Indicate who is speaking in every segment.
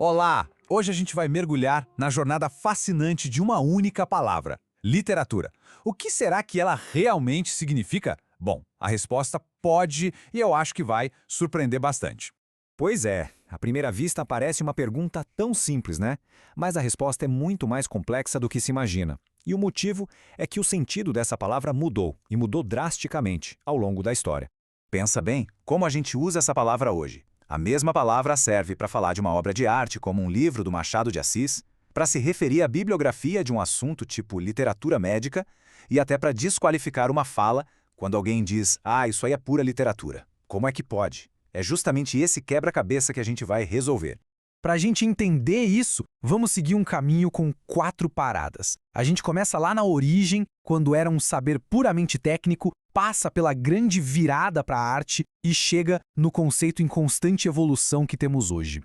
Speaker 1: Olá! Hoje a gente vai mergulhar na jornada fascinante de uma única palavra: literatura. O que será que ela realmente significa? Bom, a resposta pode e eu acho que vai surpreender bastante.
Speaker 2: Pois é, à primeira vista parece uma pergunta tão simples, né? Mas a resposta é muito mais complexa do que se imagina. E o motivo é que o sentido dessa palavra mudou, e mudou drasticamente, ao longo da história.
Speaker 3: Pensa bem, como a gente usa essa palavra hoje. A mesma palavra serve para falar de uma obra de arte, como um livro do Machado de Assis, para se referir à bibliografia de um assunto tipo literatura médica e até para desqualificar uma fala quando alguém diz "Ah, isso aí é pura literatura". Como é que pode? É justamente esse quebra-cabeça que a gente vai resolver.
Speaker 4: Para a gente entender isso, vamos seguir um caminho com 4 paradas. A gente começa lá na origem, quando era um saber puramente técnico, passa pela grande virada para a arte e chega no conceito em constante evolução que temos hoje.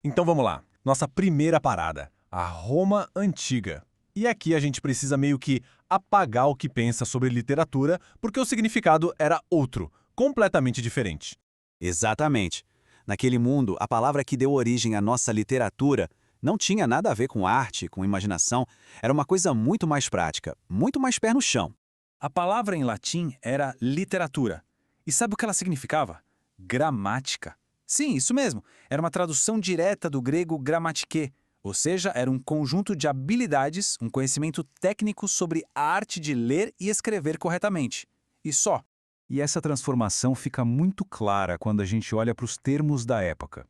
Speaker 5: Então vamos lá. Nossa primeira parada, a Roma Antiga. E aqui a gente precisa meio que apagar o que pensa sobre literatura, porque o significado era outro, completamente diferente.
Speaker 3: Exatamente. Naquele mundo, a palavra que deu origem à nossa literatura não tinha nada a ver com arte, com imaginação, era uma coisa muito mais prática, muito mais pé no chão.
Speaker 6: A palavra em latim era literatura. E sabe o que ela significava? Gramática. Sim, isso mesmo. Era uma tradução direta do grego grammatike, ou seja, era um conjunto de habilidades, um conhecimento técnico sobre a arte de ler e escrever corretamente. E só.
Speaker 2: E essa transformação fica muito clara quando a gente olha para os termos da época.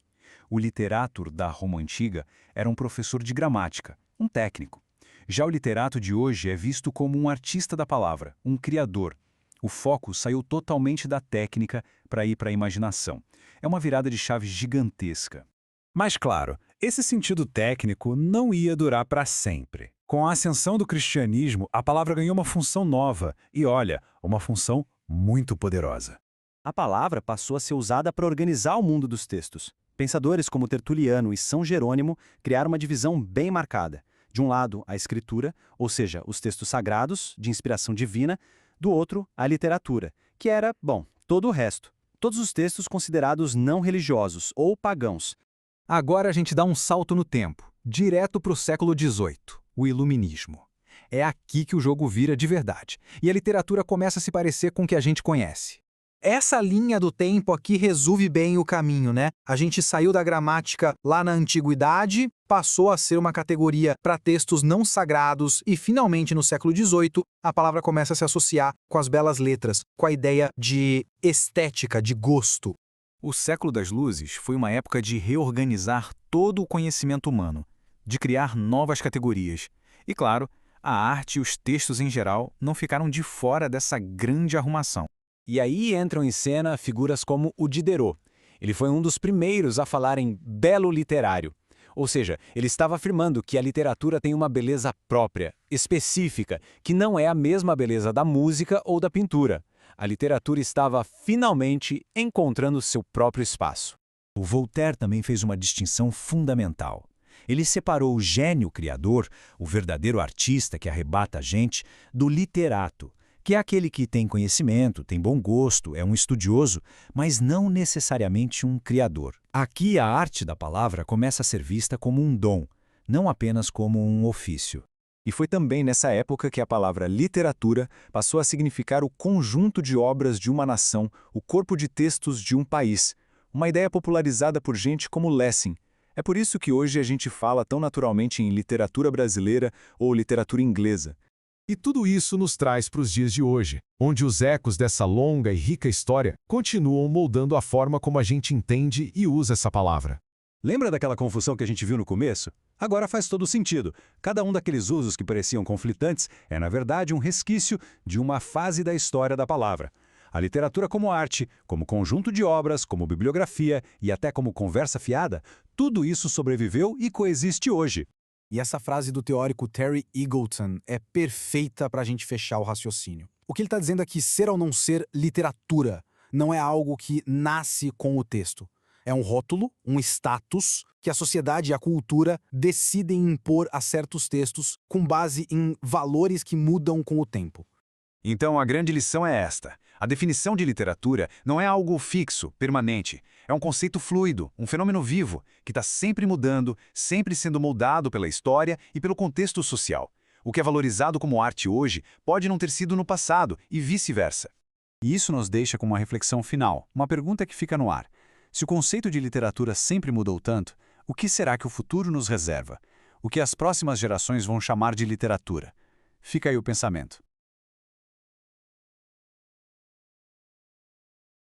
Speaker 2: O literato da Roma Antiga era um professor de gramática, um técnico. Já o literato de hoje é visto como um artista da palavra, um criador. O foco saiu totalmente da técnica para ir para a imaginação. É uma virada de chave gigantesca.
Speaker 1: Mas claro, esse sentido técnico não ia durar para sempre. Com a ascensão do cristianismo, a palavra ganhou uma função nova e, olha, uma função muito poderosa.
Speaker 7: A palavra passou a ser usada para organizar o mundo dos textos. Pensadores como Tertuliano e São Jerônimo criaram uma divisão bem marcada. De um lado, a escritura, ou seja, os textos sagrados, de inspiração divina, do outro, a literatura, que era, bom, todo o resto. Todos os textos considerados não religiosos ou pagãos.
Speaker 4: Agora a gente dá um salto no tempo, direto para o século XVIII, o Iluminismo. É aqui que o jogo vira de verdade, e a literatura começa a se parecer com o que a gente conhece. Essa linha do tempo aqui resume bem o caminho, né? A gente saiu da gramática lá na antiguidade, passou a ser uma categoria para textos não sagrados e, finalmente, no século XVIII, a palavra começa a se associar com as belas letras, com a ideia de estética, de gosto.
Speaker 2: O século das luzes foi uma época de reorganizar todo o conhecimento humano, de criar novas categorias. E, claro, a arte e os textos em geral não ficaram de fora dessa grande arrumação.
Speaker 7: E aí entram em cena figuras como o Diderot. Ele foi um dos primeiros a falar em belo literário. Ou seja, ele estava afirmando que a literatura tem uma beleza própria, específica, que não é a mesma beleza da música ou da pintura. A literatura estava finalmente encontrando seu próprio espaço.
Speaker 2: O Voltaire também fez uma distinção fundamental. Ele separou o gênio criador, o verdadeiro artista que arrebata a gente, do literato, que é aquele que tem conhecimento, tem bom gosto, é um estudioso, mas não necessariamente um criador. Aqui a arte da palavra começa a ser vista como um dom, não apenas como um ofício.
Speaker 3: E foi também nessa época que a palavra literatura passou a significar o conjunto de obras de uma nação, o corpo de textos de um país, uma ideia popularizada por gente como Lessing. É por isso que hoje a gente fala tão naturalmente em literatura brasileira ou literatura inglesa.
Speaker 8: E tudo isso nos traz para os dias de hoje, onde os ecos dessa longa e rica história continuam moldando a forma como a gente entende e usa essa palavra.
Speaker 5: Lembra daquela confusão que a gente viu no começo? Agora faz todo sentido. Cada um daqueles usos que pareciam conflitantes é, na verdade, um resquício de uma fase da história da palavra. A literatura como arte, como conjunto de obras, como bibliografia e até como conversa fiada, tudo isso sobreviveu e coexiste hoje.
Speaker 4: E essa frase do teórico Terry Eagleton é perfeita para a gente fechar o raciocínio. O que ele está dizendo é que ser ou não ser literatura não é algo que nasce com o texto. É um rótulo, um status, que a sociedade e a cultura decidem impor a certos textos com base em valores que mudam com o tempo.
Speaker 3: Então a grande lição é esta. A definição de literatura não é algo fixo, permanente. É um conceito fluido, um fenômeno vivo, que está sempre mudando, sempre sendo moldado pela história e pelo contexto social. O que é valorizado como arte hoje pode não ter sido no passado e vice-versa.
Speaker 2: E isso nos deixa com uma reflexão final, uma pergunta que fica no ar. Se o conceito de literatura sempre mudou tanto, o que será que o futuro nos reserva? O que as próximas gerações vão chamar de literatura? Fica aí o pensamento.